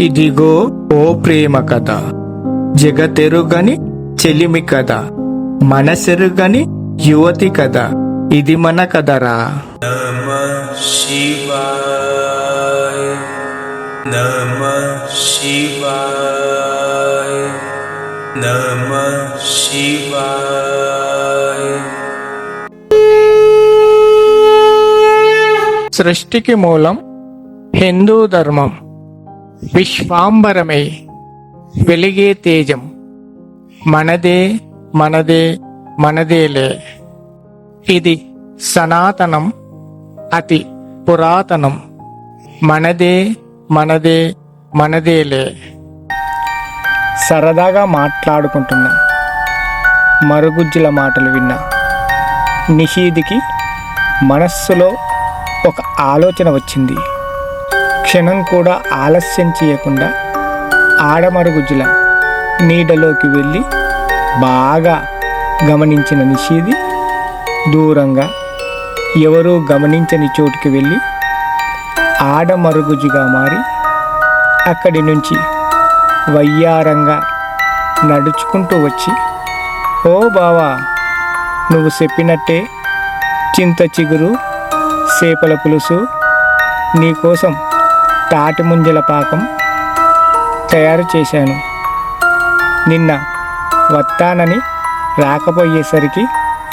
ఇదిగో ఓ ప్రేమ కథ, జగతెరుగని చెలిమి కథ, మనసెరుగని యువతి కథ, ఇది మన కథరా. నమః శివాయ, నమః శివాయ, నమః శివాయ. సృష్టికి మూలం హిందూ ధర్మం. విశ్వాంబరమై వెలిగే తేజం మనదే మనదే మనదేలే. ఇది సనాతనం, అతి పురాతనం. మనదే మనదే మనదేలే. సరదాగా మాట్లాడుకుంటున్నా, మరుగుజ్జుల మాటలు విన్నా. నిషీదికి మనస్సులో ఒక ఆలోచన వచ్చింది. క్షణం కూడా ఆలస్యం చేయకుండా ఆడమరుగుజ్జుల నీడలోకి వెళ్ళి బాగా గమనించిన నిషీది దూరంగా ఎవరూ గమనించని చోటుకి వెళ్ళి ఆడమరుగుజ్జుగా మారి అక్కడి నుంచి వయ్యారంగా నడుచుకుంటూ వచ్చి, ఓ బావా, నువ్వు చెప్పినట్టే చింత చిగురు చేపల పులుసు, నీకోసం తాటి ముంజల పాకం తయారు చేశాను. నిన్న వస్తానని రాకపోయేసరికి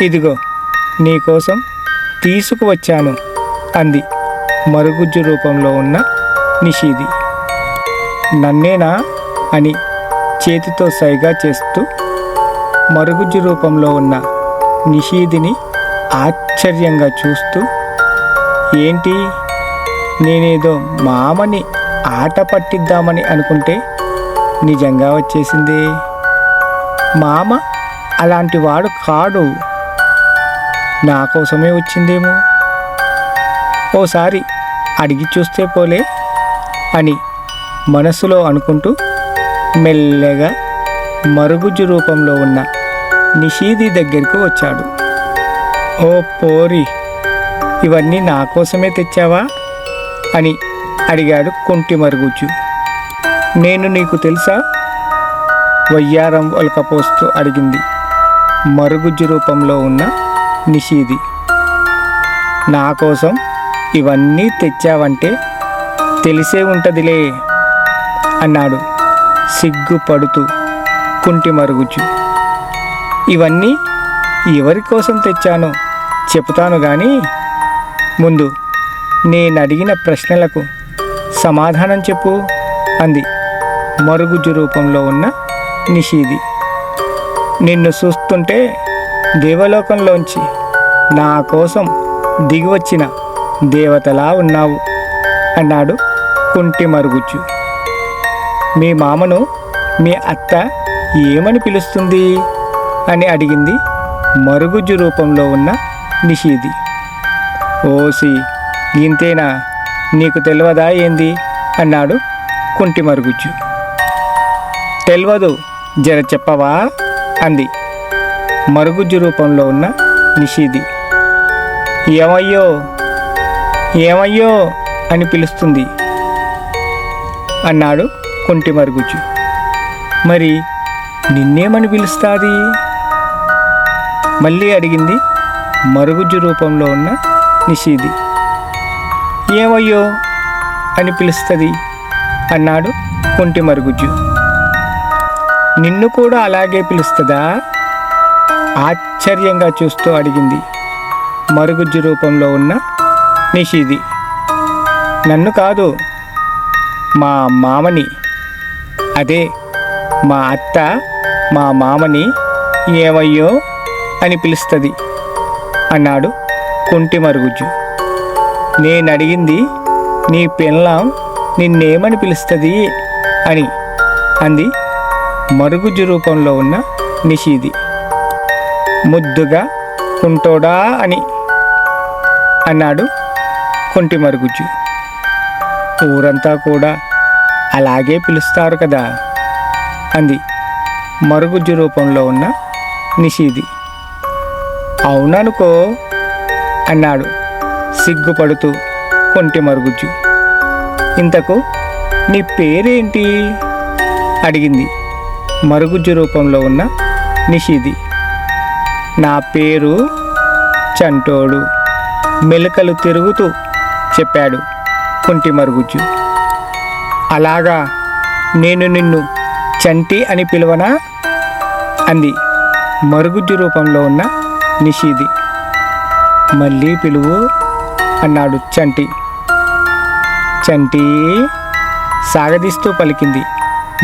ఇదిగో నీకోసం తీసుకువచ్చాను అంది మరుగుజ్జు రూపంలో ఉన్న నిషీది. నన్నేనా అని చేతితో సైగా చేస్తూ మరుగుజ్జు రూపంలో ఉన్న నిషీదిని ఆశ్చర్యంగా చూస్తూ, ఏంటి, నేనేదో మామని ఆట పట్టిద్దామని అనుకుంటే నిజంగా వచ్చేసింది. మామ అలాంటి వాడు కాడు, నా కోసమే వచ్చిందేమో, ఓసారి అడిగి చూస్తే పోలే అని మనసులో అనుకుంటూ మెల్లగా మరుగుజ్జు రూపంలో ఉన్న నిషీది దగ్గరికి వచ్చాడు. ఓ పోరి, ఇవన్నీ నా కోసమే తెచ్చావా అని అడిగాడు కుంటి మరుగుజ్జు. నేను నీకు తెలుసా? వయ్యారం ఒలకపోస్తూ అడిగింది మరుగుజ్జు రూపంలో ఉన్న నిషీది. నా కోసం ఇవన్నీ తెచ్చావంటే తెలిసే ఉంటదిలే అన్నాడు సిగ్గుపడుతూ కుంటి మరుగుజ్జు. ఇవన్నీ ఎవరి కోసం తెచ్చానో చెబుతాను గాని ముందు నేనడిగిన ప్రశ్నలకు సమాధానం చెప్పు అంది మరుగుజ్జు రూపంలో ఉన్న నిషీది. నిన్ను చూస్తుంటే దేవలోకంలోంచి నా కోసం దిగివచ్చిన దేవతలా ఉన్నావు అన్నాడు కుంటి మరుగుజ్జు. మీ మామను మీ అత్త ఏమని పిలుస్తుంది అని అడిగింది మరుగుజ్జు రూపంలో ఉన్న నిషీది. ఓసి, ఇంతేనా, నీకు తెలియదా ఏంది అన్నాడు కుంటి మరుగుజ్జు. తెలియదు, జర చెప్పవా అంది మరుగుజ్జు రూపంలో ఉన్న నిషీది. ఏమయ్యో ఏమయ్యో అని పిలుస్తుంది అన్నాడు కుంటి మరుగుజ్జు. మరి నిన్నేమని పిలుస్తాది మళ్ళీ అడిగింది మరుగుజ్జు రూపంలో ఉన్న నిషీది. ఏమయ్యో అని పిలుస్తుంది అన్నాడు కుంటి మరుగుజ్జు. నిన్ను కూడా అలాగే పిలుస్తుందా ఆశ్చర్యంగా చూస్తూ అడిగింది మరుగుజ్జు రూపంలో ఉన్న నిషీది. నన్ను కాదు, మా మామని, అదే మా అత్త మా మామని ఏమయ్యో అని పిలుస్తుంది అన్నాడు కుంటి మరుగుజ్జు. నేనడిగింది నీ పెళ్ళాం నిన్నేమని పిలుస్తుంది అని అంది మరుగుజ్జు రూపంలో ఉన్న నిషీది. ముద్దుగా కుంటోడా అని అన్నాడు కుంటి మరుగుజ్జు. ఊరంతా కూడా అలాగే పిలుస్తారు కదా అంది మరుగుజ్జు రూపంలో ఉన్న నిషీది. అవుననుకో అన్నాడు సిగ్గుపడుతూ కుంటి మరుగుజ్జు. ఇంతకు నీ పేరేంటి అడిగింది మరుగుజ్జు రూపంలో ఉన్న నిషిది. నా పేరు చంటోడు, మెలకలు తిరుగుతూ చెప్పాడు కుంటి మరుగుజ్జు. అలాగా, నేను నిన్ను చంటి అని పిలువనా అంది మరుగుజ్జు రూపంలో ఉన్న నిషిది. మళ్ళీ పిలువు అన్నాడు చంటి. చంటి సాగదీస్తూ పలికింది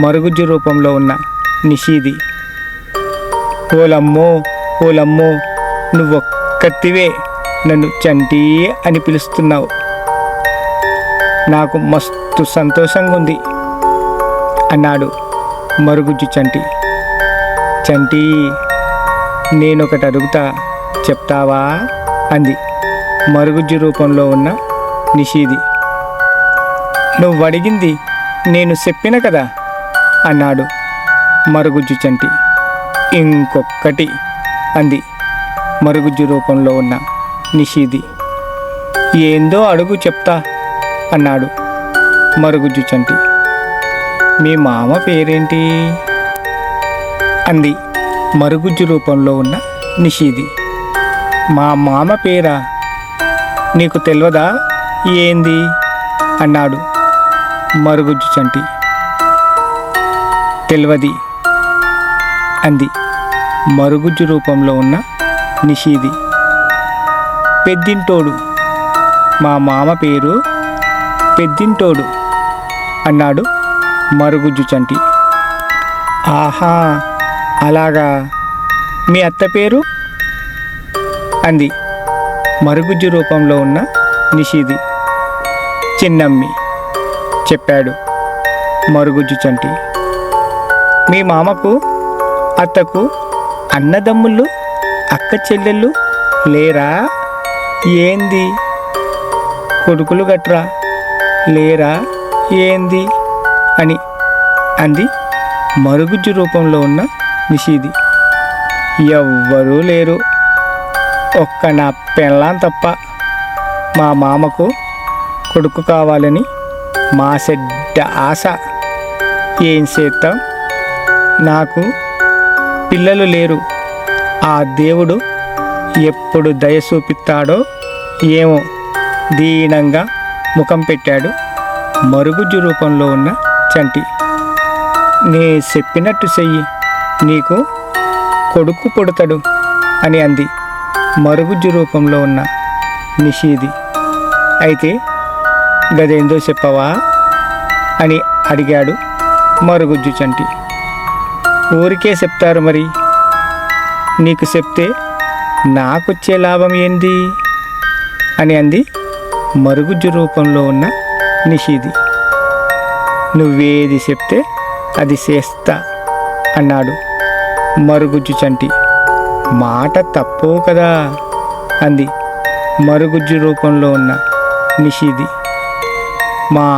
మరుగుజ్జు రూపంలో ఉన్న నిషిది. ఓలమ్మో ఓలమ్మో, నువ్వొక్కతివే నన్ను చంటి అని పిలుస్తున్నావు. నాకు మస్తు సంతోషంగా ఉంది అన్నాడు మరుగుజ్జు చంటి. చంటి, నేనొకటి అడుగుతా, చెప్తావా అంది మరుగుజ్జు రూపంలో ఉన్న నిషిది. నువ్వు అడిగింది నేను చెప్పిన కదా అన్నాడు మరుగుజ్జు చంటి. ఇంకొక్కటి అంది మరుగుజ్జు రూపంలో ఉన్న నిషిది. ఏందో అడుగు చెప్తా అన్నాడు మరుగుజ్జు చంటి. మీ మామ పేరేంటి అంది మరుగుజ్జు రూపంలో ఉన్న నిషిది. మా మామ పేరా, నీకు తెలియదా ఏంది అన్నాడు మరుగుజ్జు చంటి. తెలియది అంది మరుగుజ్జు రూపంలో ఉన్న నిషిది. పెద్దింటోడు, మా మామ పేరు పెద్దింటోడు అన్నాడు మరుగుజ్జు చంటి. ఆహా, అలాగా, మీ అత్త పేరు అంది మరుగుజ్జు రూపంలో ఉన్న నిషిది. చిన్నమ్మి చెప్పాడు మరుగుజ్జు చంటి. మీ మామకు అత్తకు అన్నదమ్ముళ్ళు అక్క చెల్లెళ్ళు లేరా ఏంది? కొడుకులు గట్రా లేరా ఏంది అని అంది మరుగుజ్జు రూపంలో ఉన్న నిషిది. ఎవ్వరూ లేరు, ఒక్క నా పెళ్ళాం తప్ప. మా మామకు కొడుకు కావాలని మా చెడ్డ ఆశ. ఏం చేద్దాం, నాకు పిల్లలు లేరు. ఆ దేవుడు ఎప్పుడు దయ చూపిస్తాడో ఏమో దీనంగా ముఖం పెట్టాడు మరుగుజ్జు రూపంలో ఉన్న చంటి. నే చెప్పినట్టు చెయ్యి, నీకు కొడుకు పుడతాడు అని అంది మరుగుజ్జు రూపంలో ఉన్న నిషిది. అయితే గదేందో చెప్పవా అని అడిగాడు మరుగుజ్జు చంటి. ఊరికే చెప్తారు మరి, నీకు చెప్తే నాకొచ్చే లాభం ఏంది అని అంది మరుగుజ్జు రూపంలో ఉన్న నిషిది. నువ్వేది చెప్తే అది చేస్తా అన్నాడు మరుగుజ్జు చంటి. మాట తప్పు కదా అంది మరుగుజ్జు రూపంలో ఉన్న నిషిది. మా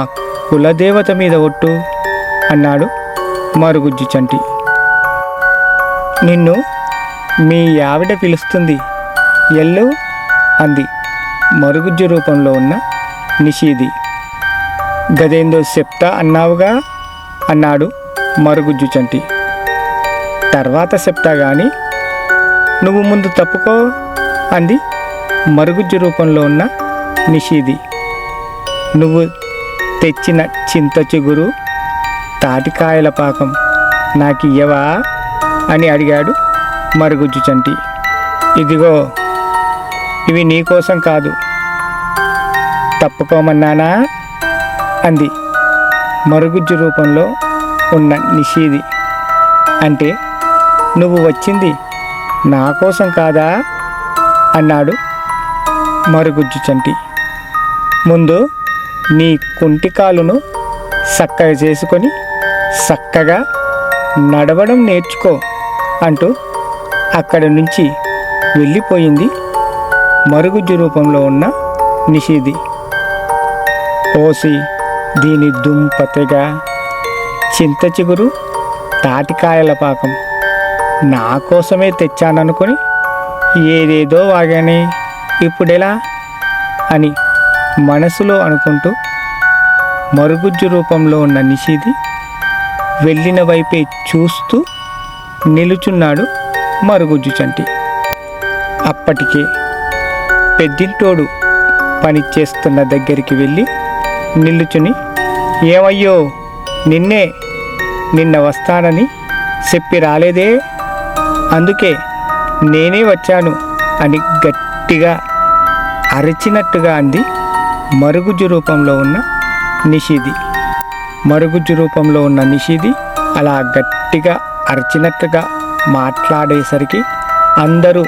కులదేవత మీద ఒట్టు అన్నాడు మరుగుజ్జు చంటి. నిన్ను మీ ఆవిడ పిలుస్తుంది, ఎల్లు అంది మరుగుజ్జు రూపంలో ఉన్న నిషిది. గదేందో చెప్తా అన్నావుగా అన్నాడు మరుగుజ్జు చంటి. తర్వాత చెప్తా గాని నువ్వు ముందు తప్పుకో అంది మరుగుజ్జు రూపంలో ఉన్న నిషిది. నువ్వు తెచ్చిన చింత చిగురు తాటికాయల పాకం నాకు ఇయ్యవా అని అడిగాడు మరుగుజ్జు చంటి. ఇదిగో, ఇవి నీకోసం కాదు, తప్పుకోమన్నానా అంది మరుగుజ్జు రూపంలో ఉన్న నిషిది. అంటే నువ్వు వచ్చింది నా కోసం కాదా అన్నాడు మరుగుజ్జు చంటి. ముందు నీ కుంటికాలును చక్కగా చేసుకొని చక్కగా నడవడం నేర్చుకో అంటూ అక్కడి నుంచి వెళ్ళిపోయింది మరుగుజ్జు రూపంలో ఉన్న నిషిది. ఓసి దీని దుంపతెగా, చింత చిగురు తాటికాయల పాకం నా కోసమే తెచ్చాననుకొని ఏదేదో వాగానే, ఇప్పుడెలా అని మనసులో అనుకుంటూ మరుగుజ్జు రూపంలో ఉన్న నిషిది వెళ్ళిన వైపే చూస్తూ నిలుచున్నాడు మరుగుజ్జు చంటి. అప్పటికే పెద్దింటోడు పని చేస్తున్న దగ్గరికి వెళ్ళి నిల్చుని, ఏమయ్యో నిన్న వస్తానని చెప్పి రాలేదే, అందుకే నేనే వచ్చాను అని గట్టిగా అరిచినట్టుగా అంది మరుగుజ్జు రూపంలో ఉన్న నిషిది. మరుగుజ్జు రూపంలో ఉన్న నిషిది అలా గట్టిగా అరిచినట్టుగా మాట్లాడేసరికి అందరూ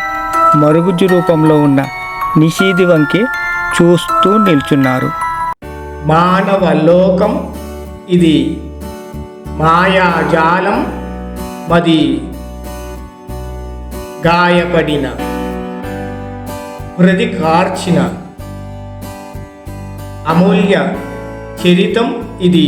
మరుగుజ్జు రూపంలో ఉన్న నిషిది వంకే చూస్తూ నిల్చున్నారు. మానవ లోకం ఇది మాయాజాలం మది గాయపడిన హృది కార్చిన అమూల్య చరితం ఇది.